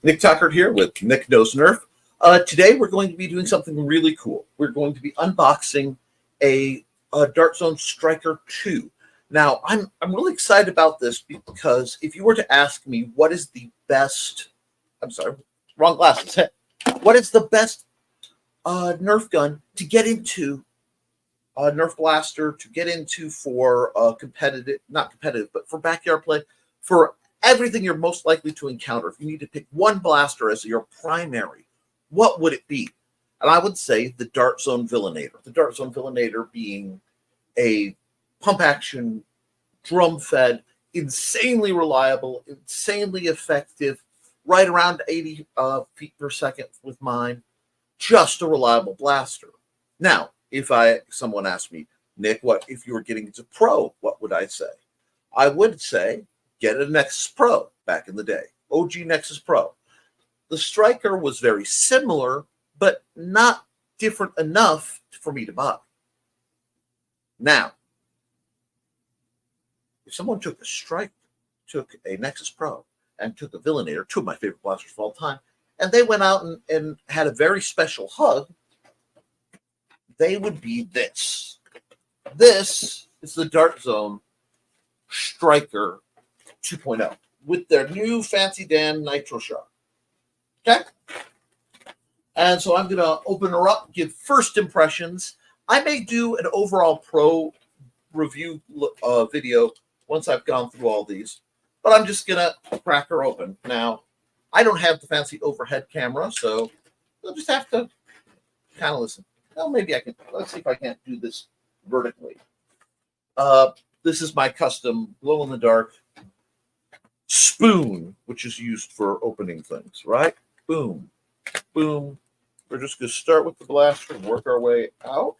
Nick Tuckert here with Nick Knows Nerf. Today we're going to be doing something really cool. We're going to be unboxing a Dart Zone Stryker 2. Now, I'm really excited about this because if you were to ask me what is the best, I'm sorry, wrong glasses. What is the best Nerf gun to get into, Nerf blaster to get into for competitive, not competitive, but for backyard play, for everything you're most likely to encounter. If you need to pick one blaster as your primary, what would it be? And I would say the Dart Zone Villainator. The Dart Zone Villainator being a pump action, drum fed, insanely reliable, insanely effective, right around 80 feet per second with mine. Just a reliable blaster. Now, if someone asked me, Nick, what if you were getting into pro, what would I say? I would say get a Nexus Pro back in the day. OG Nexus Pro. The Stryker was very similar, but not different enough for me to buy. Now, if someone took a Stryker, took a Nexus Pro, and took a Villainator, two of my favorite blasters of all time, and they went out and had a very special hug, they would be this. This is the Dart Zone Stryker 2.0 with their new Fancy Dan Nitro Shot. Okay? And so I'm going to open her up, give first impressions. I may do an overall pro review video once I've gone through all these, but I'm just going to crack her open. Now, I don't have the fancy overhead camera, so you'll just have to kind of listen. Well, maybe I can. Let's see if I can't do this vertically. This is my custom glow-in-the-dark spoon, which is used for opening things, right? Boom, boom. We're just going to start with the blaster and work our way out.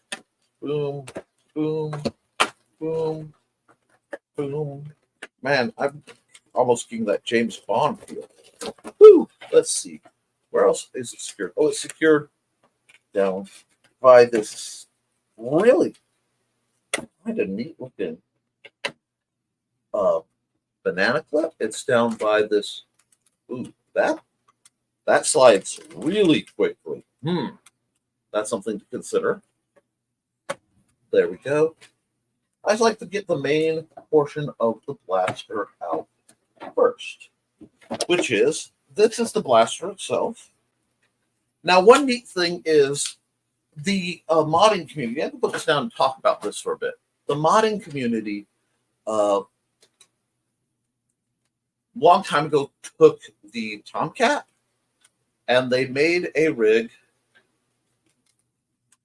Boom, boom, boom, boom. Man, I'm almost getting that James Bond feel. Woo! Let's see. Where else is it secured? Oh, it's secured down by this really kind of neat looking banana clip. It's down by this. Ooh, that slides really quickly. That's something to consider. There we go. I'd like to get the main portion of the blaster out first, which is, this is the blaster itself. Now, one neat thing is the modding community. I have to put this down and talk about this for a bit. The modding community, long time ago, took the Tomcat and they made a rig.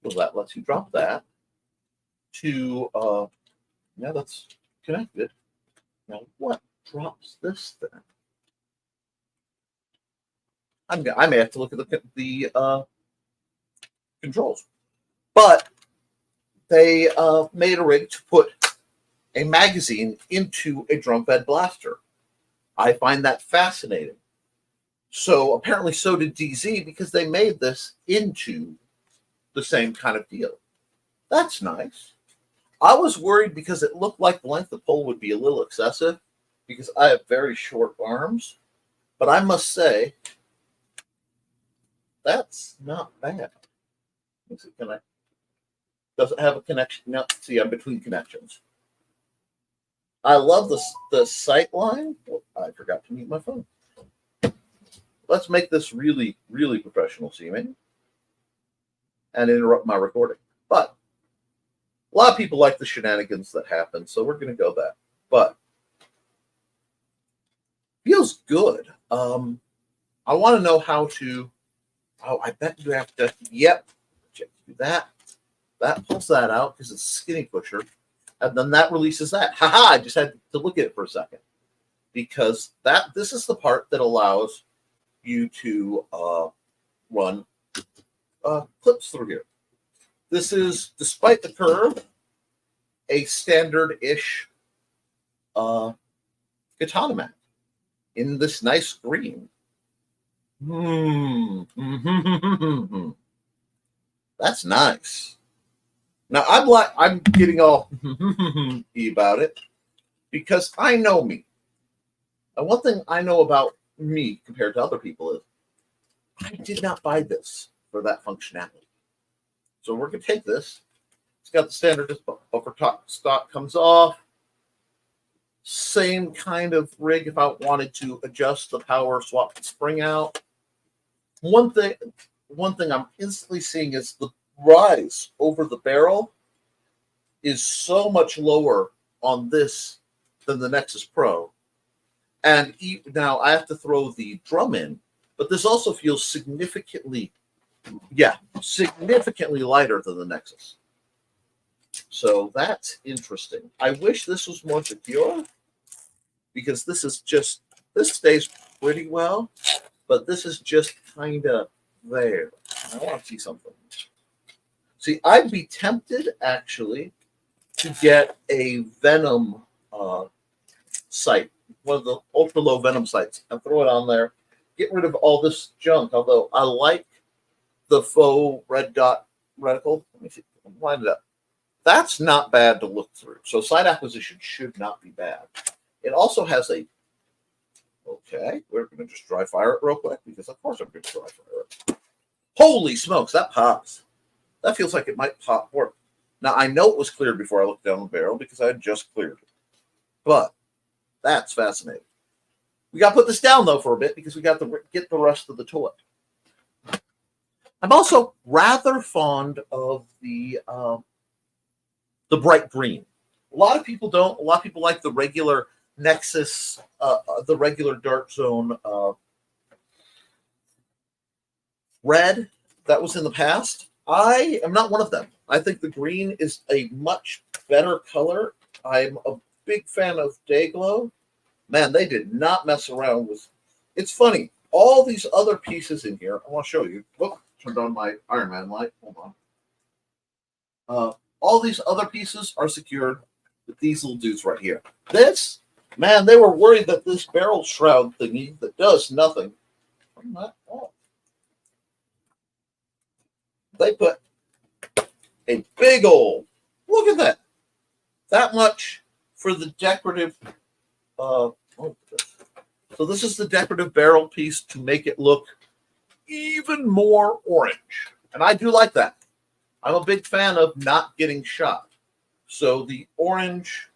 Well, that lets you drop that to, yeah, that's connected. Now, what drops this thing? I may have to look at the controls. But they made a rig to put a magazine into a drum-fed blaster. I find that fascinating. So apparently so did DZ, because they made this into the same kind of deal. That's nice. I was worried because it looked like the length of the pole would be a little excessive because I have very short arms. But I must say, that's not bad. Is it gonna? Does it have a connection? No, see, I'm between connections. I love the sight line. Oh, I forgot to mute my phone. Let's make this really, really professional seeming and interrupt my recording. But a lot of people like the shenanigans that happen, so we're going to go that. But feels good. I want to know how to. Oh, I bet you have to. Yep. Do that. That pulls that out because it's a skinny pusher. And then that releases that. Haha, I just had to look at it for a second. Because this is the part that allows you to run clips through here. This is, despite the curve, a standard-ish katana mat in this nice green. That's nice. Now I'm getting all about it because I know me. And one thing I know about me compared to other people is I did not buy this for that functionality. So we're going to take this. It's got the standard buffer top stock comes off. Same kind of rig if I wanted to adjust the power, swap the spring out. One thing I'm instantly seeing is the rise over the barrel is so much lower on this than the Nexus Pro. And now I have to throw the drum in, but this also feels significantly lighter than the Nexus. So that's interesting. I wish this was more secure because this stays pretty well, but this is just kind of there. I want to see something. See, I'd be tempted actually to get a Venom sight, one of the ultra low Venom sights, and throw it on there. Get rid of all this junk. Although I like the faux red dot reticle. Let me see. Line it up. That's not bad to look through. So site acquisition should not be bad. It also has a. Okay, we're going to just dry fire it real quick because of course I'm going to dry fire it. Holy smokes, that pops. That feels like it might pop more. Now I know it was cleared before I looked down the barrel because I had just cleared it. But that's fascinating. We got to put this down though for a bit because we got to get the rest of the toy. I'm also rather fond of the bright green. A lot of people don't. A lot of people like the regular Nexus, the regular Dart Zone red that was in the past. I am not one of them. I think the green is a much better color. I'm a big fan of Dayglow. Man, they did not mess around with. It's funny. All these other pieces in here. I want to show you. Whoop, turned on my Iron Man light. Hold on. All these other pieces are secured with these little dudes right here. This, man, they were worried that this barrel shroud thingy that does nothing. They put a big old, look at that. That much for the decorative. So this is the decorative barrel piece to make it look even more orange. And I do like that. I'm a big fan of not getting shot. So the orange,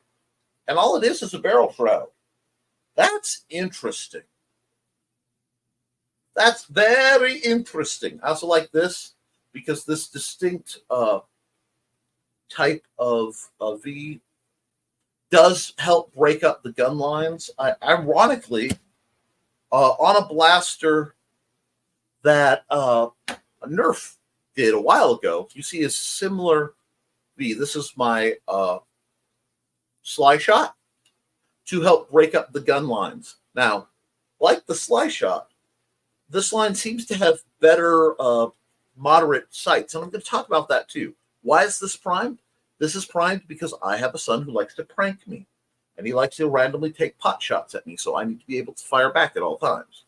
and all it is a barrel shroud. That's interesting. That's very interesting. I also like this because this distinct type of V does help break up the gun lines. Ironically, on a blaster that Nerf did a while ago, you see a similar V. This is my Sly Shot to help break up the gun lines. Now, like the Sly Shot, this line seems to have better moderate sights, and I'm going to talk about that too. Why is this primed? This is primed because I have a son who likes to prank me, and he likes to randomly take pot shots at me, so I need to be able to fire back at all times.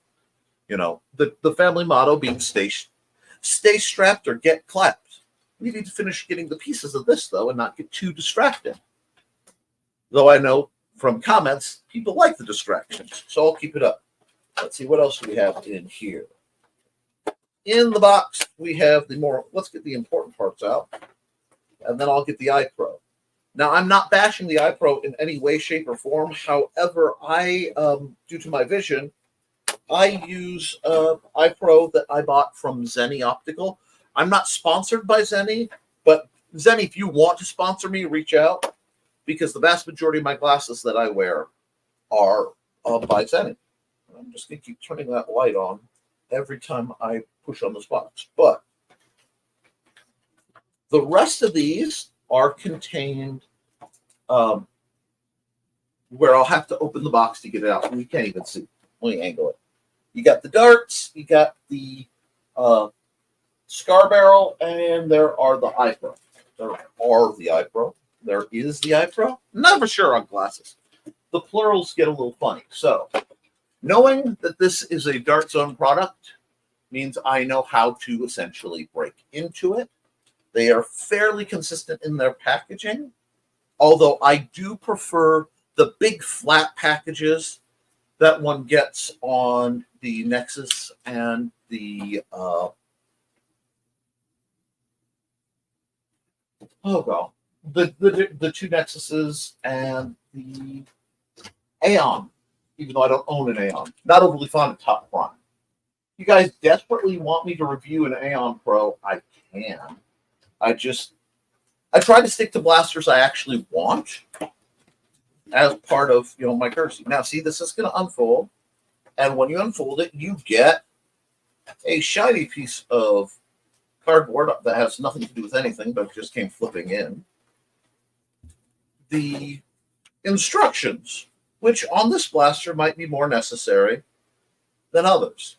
You know, the family motto being stay strapped or get clapped. We need to finish getting the pieces of this, though, and not get too distracted. Though I know from comments, people like the distractions, so I'll keep it up. Let's see, what else do we have in here? In the box, we have let's get the important parts out, and then I'll get the iPro. Now, I'm not bashing the iPro in any way, shape, or form. However, due to my vision, I use iPro that I bought from Zenny Optical. I'm not sponsored by Zenny, but Zenny, if you want to sponsor me, reach out, because the vast majority of my glasses that I wear are by Zenny. I'm just going to keep turning that light on every time I push on this box. But the rest of these are contained where I'll have to open the box to get it out. We can't even see. Let me angle it. You got the darts, you got the scar barrel, and there are the iPro. There are the iPro. There is the iPro. Never sure on glasses. The plurals get a little funny. So, knowing that this is a Dart Zone product means I know how to essentially break into it. They are fairly consistent in their packaging, although I do prefer the big flat packages that one gets on the Nexus and the the two Nexuses and the Aeon, even though I don't own an Aeon. Not overly fond of Top Prime. You guys desperately want me to review an Aeon Pro, I can. I try to stick to blasters I actually want as part of my courtesy. Now, see, this is going to unfold, and when you unfold it, you get a shiny piece of cardboard that has nothing to do with anything, but just came flipping in. The instructions, which on this blaster might be more necessary than others.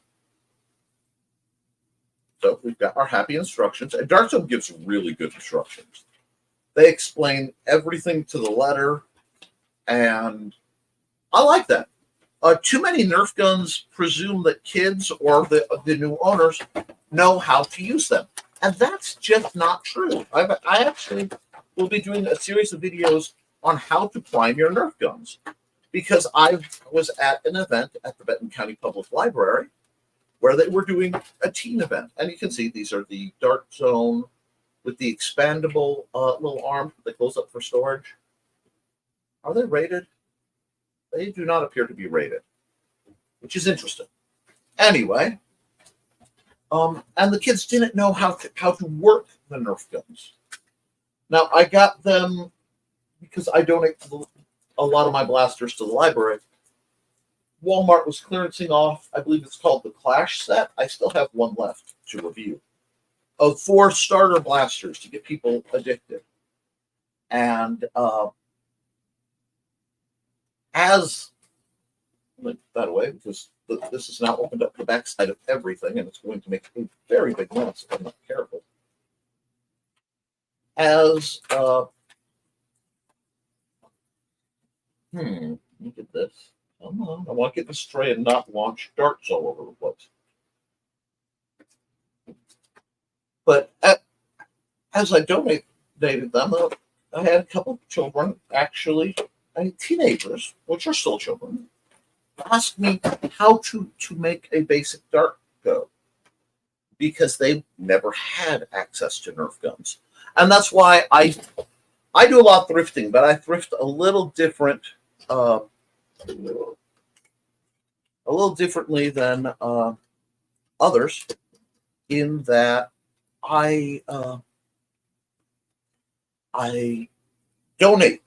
So we've got our happy instructions, and Dark Zone gives really good instructions. They explain everything to the letter, and I like that. Too many Nerf guns presume that kids or the new owners know how to use them, and that's just not true. I actually will be doing a series of videos on how to prime your Nerf guns, because I was at an event at the Benton County Public Library where they were doing a teen event. And you can see these are the Dark Zone with the expandable little arm that goes up for storage. Are they rated? They do not appear to be rated, which is interesting. Anyway, and the kids didn't know how to work the Nerf guns. Now, I got them because I donate a lot of my blasters to the library. Walmart was clearancing off, I believe it's called the Clash set. I still have one left to review of 4 starter blasters to get people addicted. And as like that away, because this has now opened up the backside of everything, and it's going to make a very big mess if I'm not careful. As look at this. Come on, I want to get this tray and not launch darts all over the place. But as I donated them, I had a couple of children, actually, teenagers, which are still children, ask me how to make a basic dart go, because they never had access to Nerf guns. And that's why I do a lot of thrifting, but I thrift a little different. A little differently than others, in that I donate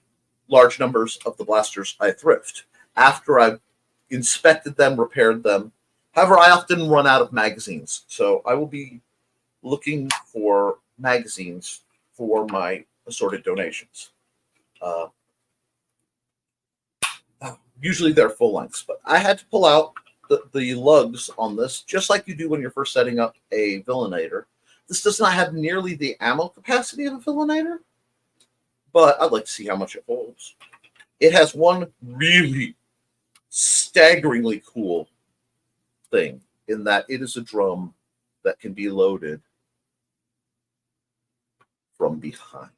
large numbers of the blasters I thrift after I've inspected them, repaired them. However, I often run out of magazines, so I will be looking for magazines for my assorted donations. Usually they're full lengths, but I had to pull out the lugs on this, just like you do when you're first setting up a Villainator. This does not have nearly the ammo capacity of a Villainator, but I'd like to see how much it holds. It has one really staggeringly cool thing, in that it is a drum that can be loaded from behind.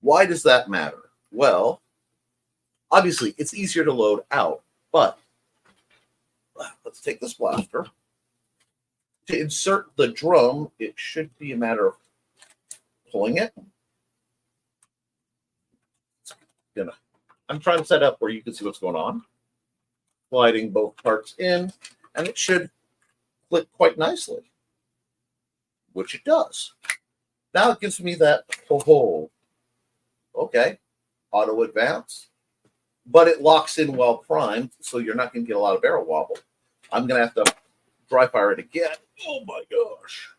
Why does that matter? Well, obviously, it's easier to load out, but let's take this blaster. To insert the drum, it should be a matter of pulling it. I'm trying to set up where you can see what's going on. Sliding both parts in, and it should click quite nicely, which it does. Now it gives me that, okay, auto advance. But it locks in while primed, so you're not going to get a lot of barrel wobble. I'm going to have to dry fire it again. Oh my gosh.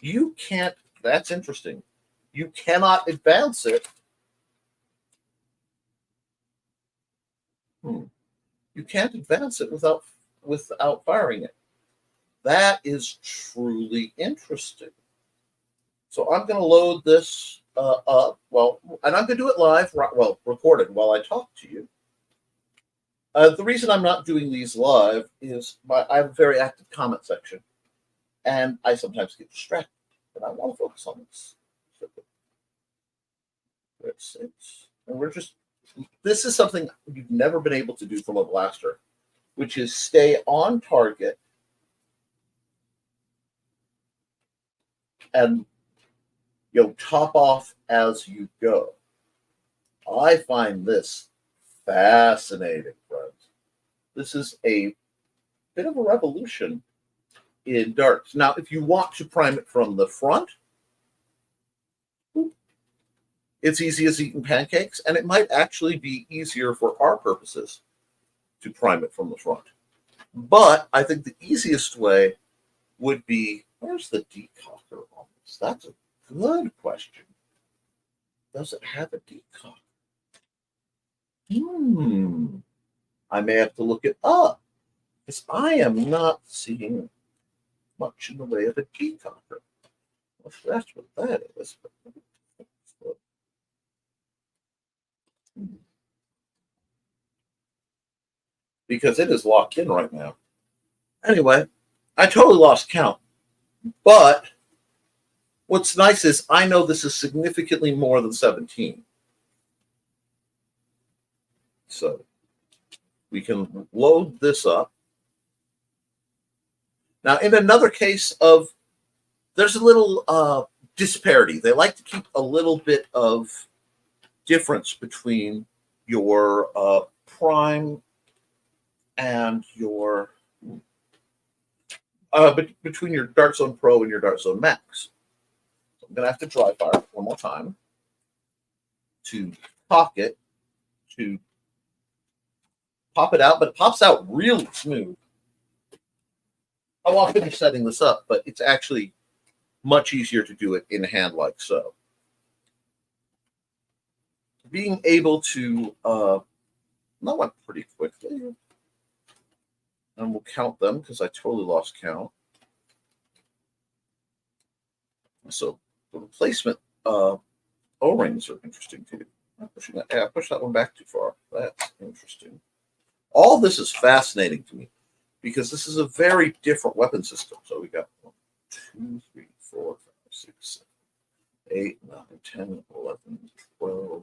You can't, that's interesting. You cannot advance it. You can't advance it without firing it. That is truly interesting. So I'm going to load this up. Well, and I'm going to do it live, recorded while I talk to you. The reason I'm not doing these live is I have a very active comment section, and I sometimes get distracted, but I want to focus on this. And this is something you've never been able to do from a blaster. which is stay on target and top off as you go. I find this fascinating, friends. This is a bit of a revolution in darts. Now, if you want to prime it from the front, it's easy as eating pancakes, and it might actually be easier for our purposes to prime it from the front. But I think the easiest way would be, where's the decocker on this? That's a good question. Does it have a decocker? I may have to look it up, because I am not seeing much in the way of a decocker. Well, that's what that is. Because it is locked in right now. Anyway, I totally lost count. But what's nice is I know this is significantly more than 17. So we can load this up. Now, in another case of, there's a little disparity. They like to keep a little bit of difference between your prime and your between your Dart Zone Pro and your Dart Zone Max. So I'm going to have to dry fire one more time to cock it, to pop it out, but it pops out really smooth. I won't finish setting this up, but it's actually much easier to do it in hand like so. Being able to, that went pretty quickly. And we'll count them because I totally lost count. So the replacement O-rings are interesting too. I pushed that one back too far. That's interesting. All this is fascinating to me because this is a very different weapon system. So we got 1, 2, 3, 4, 5, 6, 7, 8, 9, 10, 11, 12,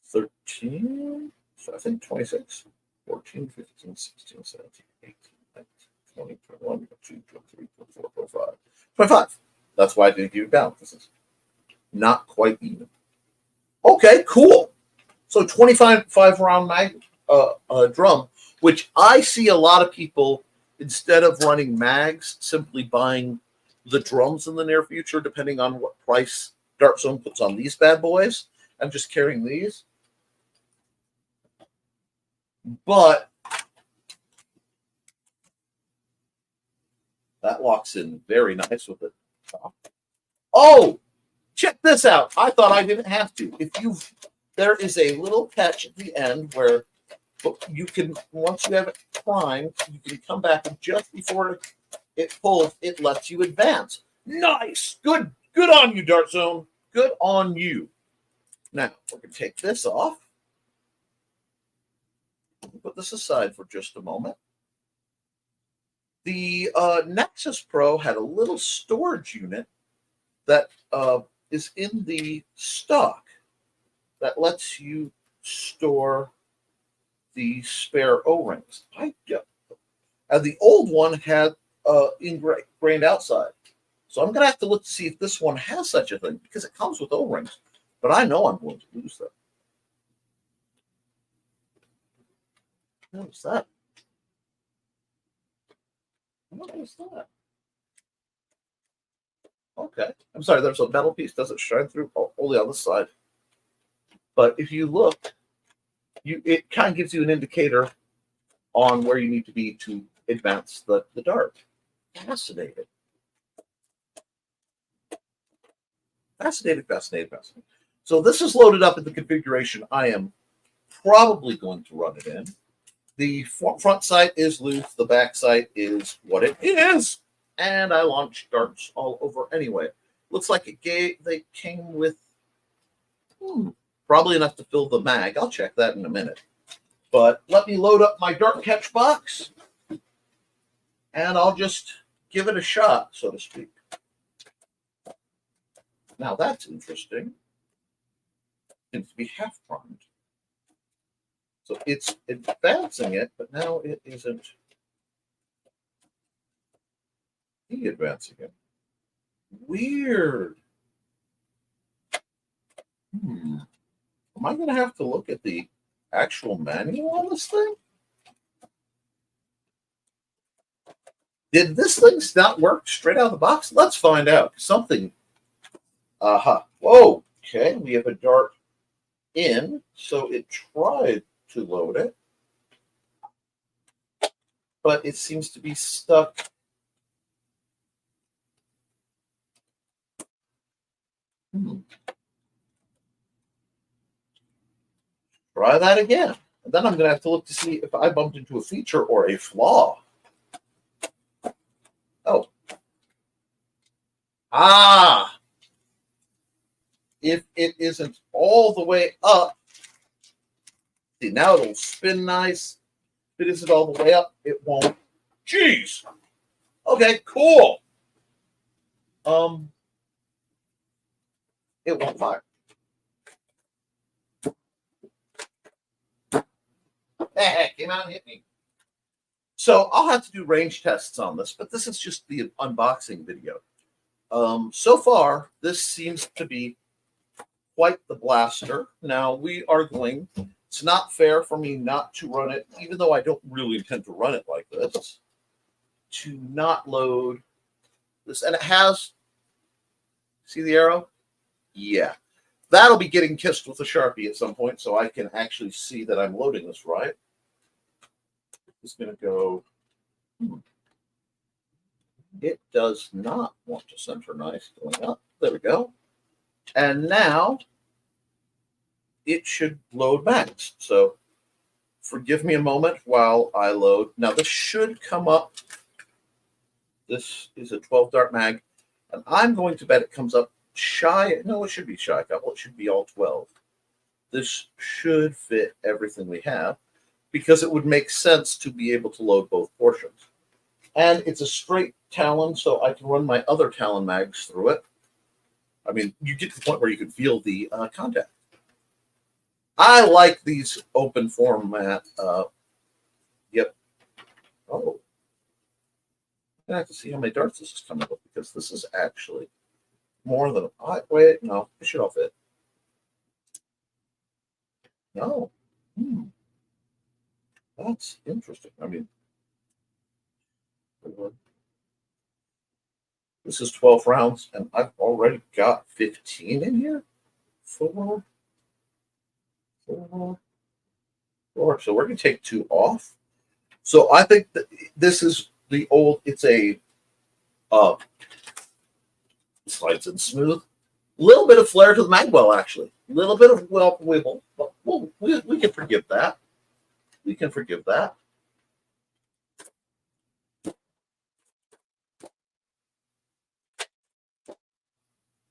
13, so I think 26, 14, 15, 16, 17, 18, 19, 20, 21, 22, 23, 24, 25, 25. That's why I didn't give it down. This is not quite even. Okay, cool. So 25 round mag drum, which I see a lot of people, instead of running mags, simply buying the drums in the near future, depending on what price Dart Zone puts on these bad boys. I'm just carrying these. But that locks in very nice with it. Oh, check this out. I thought I didn't have to. There is a little catch at the end where you can, once you have it primed, you can come back and just before it pulls, it lets you advance. Nice. Good on you, Dart Zone. Good on you. Now, we're going to take this off. Put this aside for just a moment. The Nexus Pro had a little storage unit that is in the stock that lets you store the spare O-rings. And the old one had ingrained outside. So I'm going to have to look to see if this one has such a thing because it comes with O-rings. But I know I'm going to lose them. What was that? What was that? Okay. I'm sorry, there's a metal piece. Does it shine through? Oh, only on the side. But if you look, it kind of gives you an indicator on where you need to be to advance the dart. Fascinating. Fascinating. So this is loaded up in the configuration I am probably going to run it in. The front sight is loose. The back sight is what it is. And I launched darts all over anyway. Looks like they came with probably enough to fill the mag. I'll check that in a minute. But let me load up my dart catch box. And I'll just give it a shot, so to speak. Now that's interesting. Seems to be half primed. So it's advancing it, but now it isn't advancing it. Weird. Am I going to have to look at the actual manual on this thing? Did this thing not work straight out of the box? Let's find out. Something. Whoa. Okay, we have a dart in, so it tried to load it, but it seems to be stuck. Try that again. And then I'm going to have to look to see if I bumped into a feature or a flaw. Oh. If it isn't all the way up, see, now it'll spin nice. If it isn't all the way up, it won't. Jeez. Okay, cool. It won't fire. Came out and hit me. So I'll have to do range tests on this, but this is just the unboxing video. So far, this seems to be quite the blaster. Now we are going, it's not fair for me not to run it, even though I don't really intend to run it like this, to not load this. And it has, see the arrow? Yeah. That'll be getting kissed with a Sharpie at some point, so I can actually see that I'm loading this right. It's going to go. It does not want to center nice going up. There we go. And now it should load max. So forgive me a moment while I load. Now this should come up. This is a 12 dart mag, and I'm going to bet it comes up shy. No, it should be shy couple. It should be all 12. This should fit everything we have, because it would make sense to be able to load both portions. And it's a straight Talon, so I can run my other Talon mags through it. I mean, you get to the point where you can feel the contact. I like these open format. Yep. Oh. I have to see how many darts this is coming up, because this is actually more than wait, no, it should all fit. No. That's interesting. I mean, this is 12 rounds, and I've already got 15 in here. Four. So we're going to take 2 off. So I think that this is the old, it's a slides in smooth. A little bit of flare to the magwell, actually. A little bit of wibble, but we can forgive that. We can forgive that.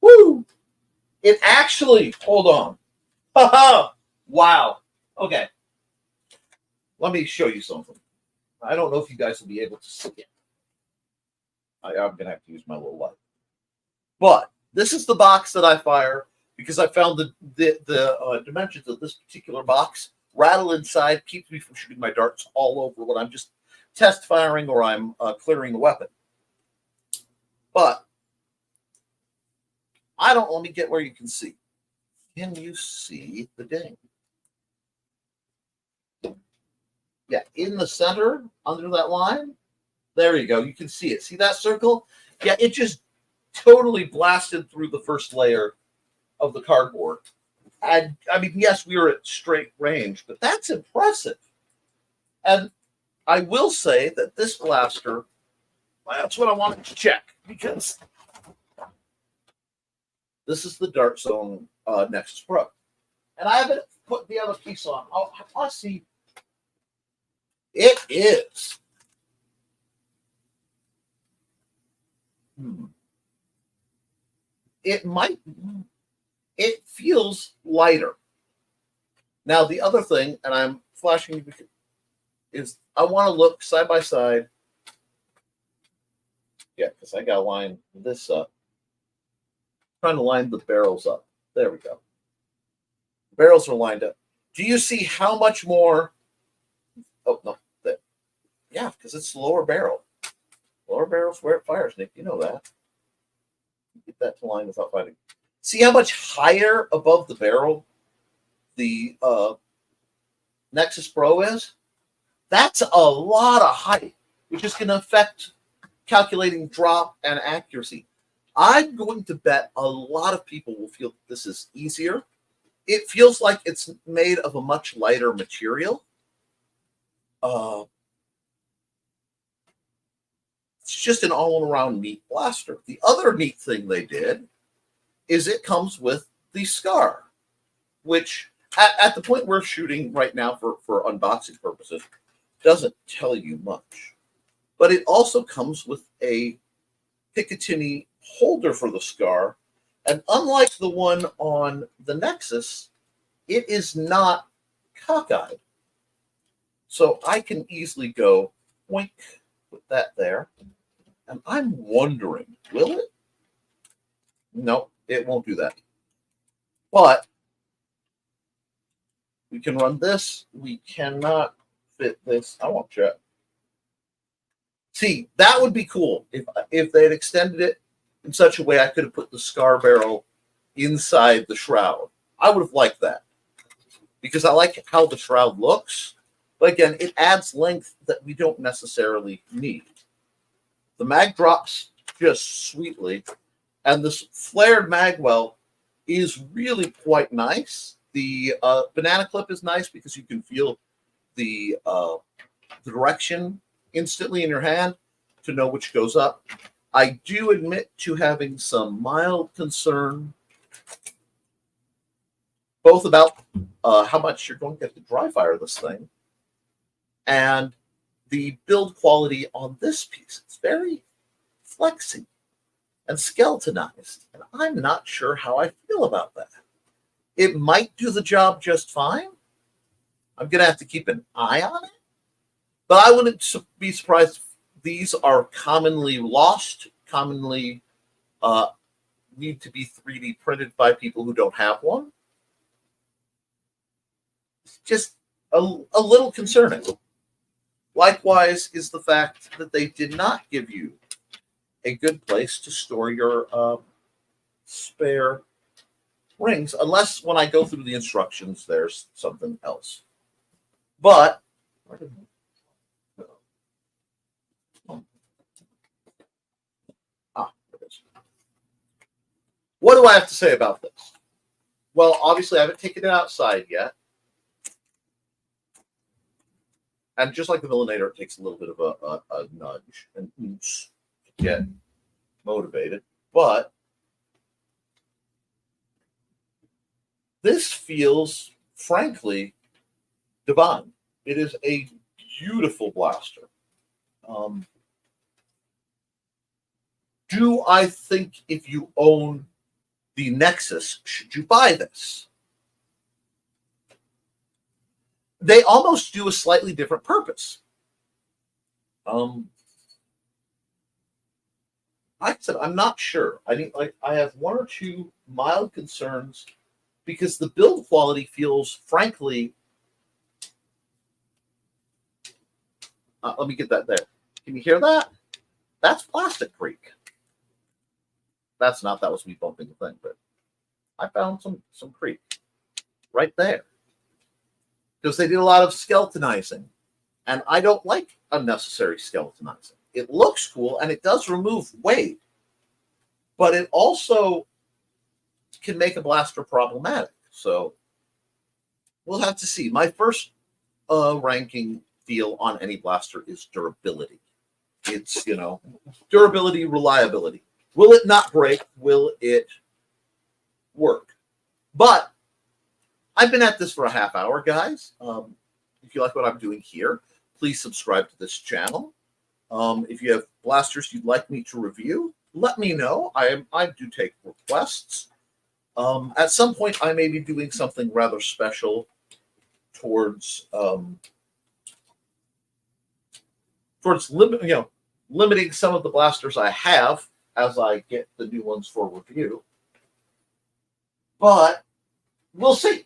Woo! It actually, hold on. Wow. Okay. Let me show you something. I don't know if you guys will be able to see it. I'm going to have to use my little light. But this is the box that I fire, because I found the dimensions of this particular box rattle inside, keeps me from shooting my darts all over when I'm just test firing or I'm clearing the weapon. But let me get where you can see. Can you see the ding? Yeah, in the center, under that line. There you go. You can see it. See that circle? Yeah, it just totally blasted through the first layer of the cardboard. And I mean, yes, we were at straight range, but that's impressive. And I will say that this blaster, that's what I wanted to check, because this is the Dart Zone Nexus Pro. And I haven't put the other piece on. I'll see. It is. It feels lighter. Now, the other thing, and I'm flashing, is I want to look side by side. Yeah, because I got to line this up. I'm trying to line the barrels up. There we go. The barrels are lined up. Do you see how much more? Oh, no. Yeah, because it's the lower barrel. Lower barrel's where it fires, Nick. You know that. Get that to line without fighting. See how much higher above the barrel the Nexus Pro is? That's a lot of height, which is going to affect calculating drop and accuracy. I'm going to bet a lot of people will feel this is easier. It feels like it's made of a much lighter material. It's just an all-around neat blaster. The other neat thing they did is it comes with the Scar, which at the point we're shooting right now for unboxing purposes, doesn't tell you much. But it also comes with a Picatinny holder for the Scar, and unlike the one on the Nexus, it is not cockeyed. So I can easily go, oink, put that there. And I'm wondering, will it? No, it won't do that. But we can run this. We cannot fit this. I won't check. See, that would be cool if they had extended it in such a way I could have put the Scar barrel inside the shroud. I would have liked that because I like how the shroud looks. But again, it adds length that we don't necessarily need. The mag drops just sweetly, and this flared mag well is really quite nice. The banana clip is nice because you can feel the direction instantly in your hand to know which goes up. I do admit to having some mild concern both about how much you're going to get to dry fire this thing and the build quality on this piece. It's very flexy and skeletonized, and I'm not sure how I feel about that. It might do the job just fine. I'm going to have to keep an eye on it, but I wouldn't be surprised if these are commonly lost, commonly need to be 3D printed by people who don't have one. It's just a little concerning. Likewise is the fact that they did not give you a good place to store your spare rings, unless when I go through the instructions, there's something else. But what do I have to say about this? Well, obviously, I haven't taken it outside yet. And just like the Millinator, it takes a little bit of a nudge and oops to get motivated. But this feels, frankly, divine. It is a beautiful blaster. Do I think if you own the Nexus, should you buy this? They almost do a slightly different purpose. Like I said, I'm not sure. I mean, like I have one or two mild concerns because the build quality feels, frankly, let me get that there. Can you hear that? That's plastic creak. That's not, that was me bumping the thing, but I found some creak right there. Because they did a lot of skeletonizing. And I don't like unnecessary skeletonizing. It looks cool, and it does remove weight. But it also can make a blaster problematic. So we'll have to see. My first ranking feel on any blaster is durability. It's, durability, reliability. Will it not break? Will it work? But I've been at this for a half hour, guys. If you like what I'm doing here, please subscribe to this channel. If you have blasters you'd like me to review, let me know. I do take requests. At some point, I may be doing something rather special towards limiting some of the blasters I have as I get the new ones for review. But we'll see.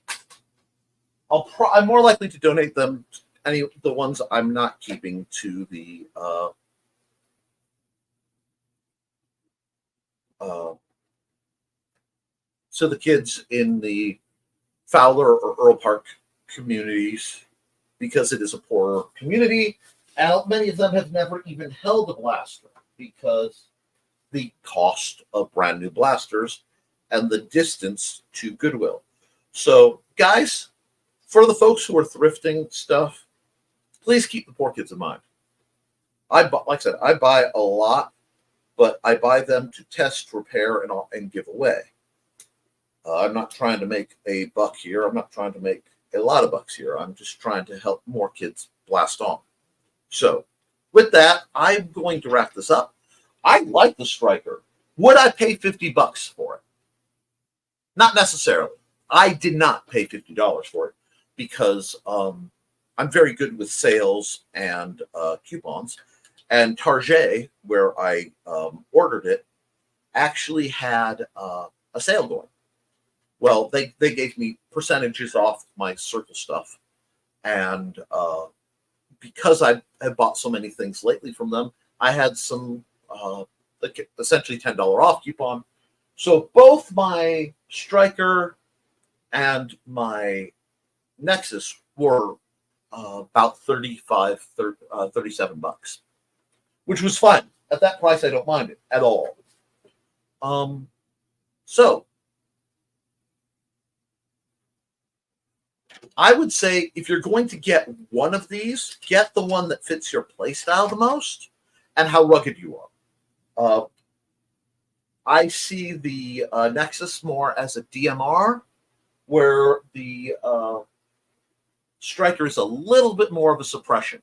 I'm more likely to donate them, the ones I'm not keeping, to the uh, kids in the Fowler or Earl Park communities, because it is a poorer community, and many of them have never even held a blaster because the cost of brand new blasters and the distance to Goodwill. So, guys, for the folks who are thrifting stuff, please keep the poor kids in mind. Like I said, I buy a lot, but I buy them to test, repair, and give away. I'm not trying to make a buck here. I'm not trying to make a lot of bucks here. I'm just trying to help more kids blast on. So, with that, I'm going to wrap this up. I like the Stryker. Would I pay $50 for it? Not necessarily. I did not pay $50 for it because I'm very good with sales and coupons. And Target, where I ordered it, actually had a sale going. Well, they gave me percentages off my Circle stuff. And because I have bought so many things lately from them, I had some essentially $10 off coupon. So both my Stryker and my Nexus were about $37, which was fine. At that price, I don't mind it at all. So I would say if you're going to get one of these, get the one that fits your playstyle the most and how rugged you are. I see the Nexus more as a DMR, where the Stryker is a little bit more of a suppression.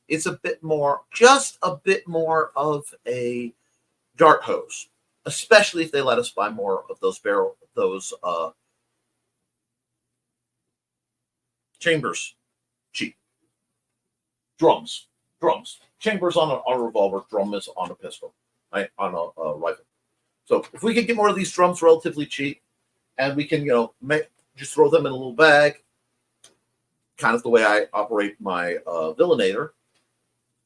It's just a bit more of a dart hose, especially if they let us buy more of those chambers cheap. Drums. Chambers on a revolver, drum is on a pistol, right? On a rifle. So if we can get more of these drums relatively cheap, and we can, just throw them in a little bag, kind of the way I operate my Villainator,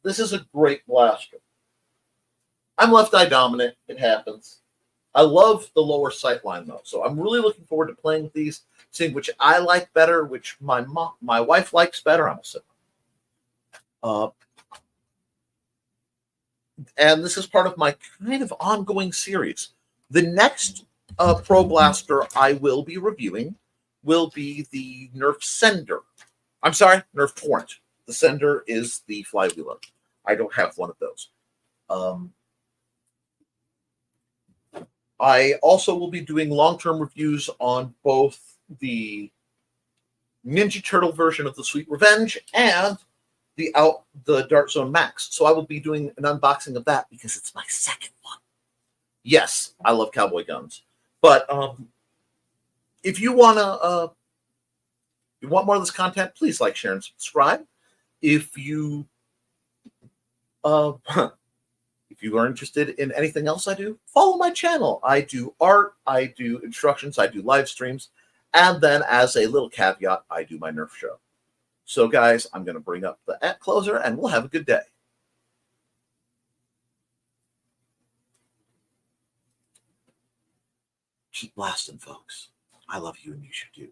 this is a great blaster. I'm left eye dominant. It happens. I love the lower sight line though, so I'm really looking forward to playing with these, seeing which I like better, which my wife likes better. I'm a sip. And this is part of my kind of ongoing series. The next Pro Blaster I will be reviewing will be the Nerf Sender. I'm sorry, Nerf Torrent. The Sender is the flywheeler. I don't have one of those. I also will be doing long-term reviews on both the Ninja Turtle version of the Sweet Revenge and the Dart Zone Max. So I will be doing an unboxing of that because it's my second one. Yes, I love cowboy guns. But if you want more of this content, please like, share, and subscribe. If you if you are interested in anything else I do, follow my channel. I do art, I do instructions, I do live streams, and then as a little caveat, I do my Nerf show. So guys, I'm going to bring up the @ closer and we'll have a good day. Keep blasting, folks. I love you and you should do.